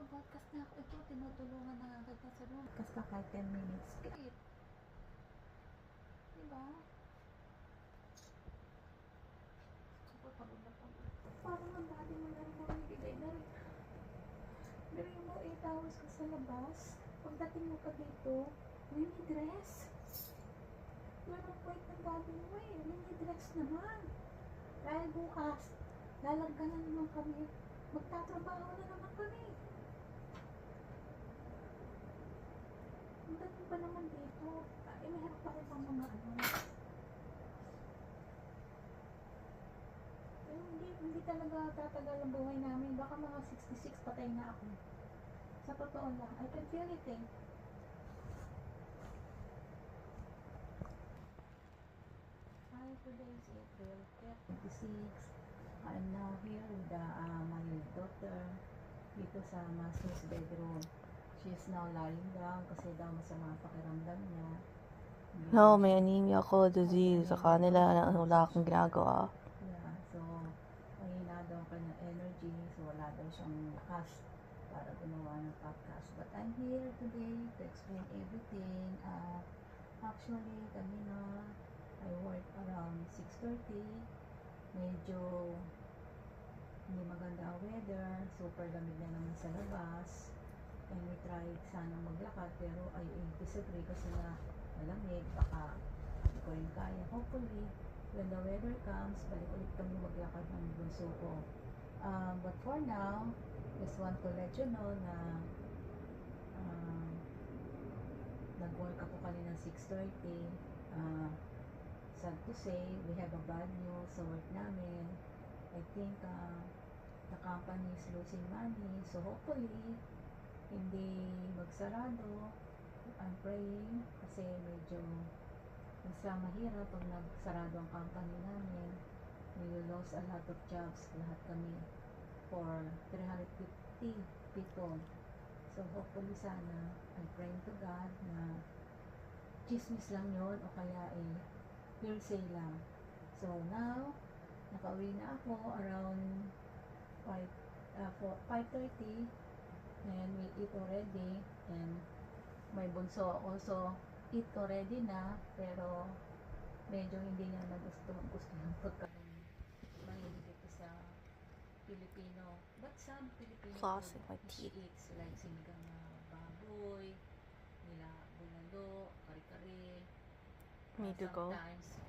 podcast na ako. Ito, tinutulungan na nga kita sa room. Podcast ka kahit 10 minutes. Great. Diba? Super pagod na pagod. Parang ang dati mo na rin mamibigay na rin. Pero mo 8 hours ka sa labas. Pagdating mo pa dito, mini dress. Yun ang point ng dati mo eh. Mini dress naman. Dahil bukas, lalagyan na naman kami. Magtatrabaho na naman kami. Ang dami pa naman dito. Ay, meron pa rin pang mga ano. Pero hindi talaga tatagal ang buhay namin. Baka mga 66 patay na ako. Sa totoo lang. I can feel it eh. Hi, today is April 26. I'm now here with my daughter dito sa master's bedroom. She is now lying down kasi daw masama ang pakiramdam niya. No, may anemia ko, disease. Sa kanila na wala akong ginagawa. Yeah, so mahina daw ang kanyang energy, so wala daw siyang lakas para gumawa ng podcast. But I'm here today to explain everything. Actually, kanina I work around 6:30. Medyo hindi maganda ang weather, super lamig na naman sa labas. And we tried sana maglakad pero I disagree kasi na malamig, baka hindi ko rin kaya. Hopefully, when the weather comes, balik ulit kami maglakad ng bunso ko. But for now, just want to let you know na nag-work ako kanina 6:30. Sad to say, we have a bad news sa work namin. I think the company is losing money. So hopefully, hindi magsarado. I'm praying kasi medyo basta mahirap pag nagsarado ang company namin. We will lose a lot of jobs, lahat kami, for 350 people. So hopefully sana, I'm praying to God na chismis lang yon o kaya hearsay lang. So now, nakauwi na ako around 5:30 and we eat already and my bunso also eat already na pero medyo hindi niya gusto yung pagkain mahilig ito sa Filipino, but some Filipino Flossing my she teeth. eats like sinigang na baboy nila, bulalo, kare-kare. Me to go. Sometimes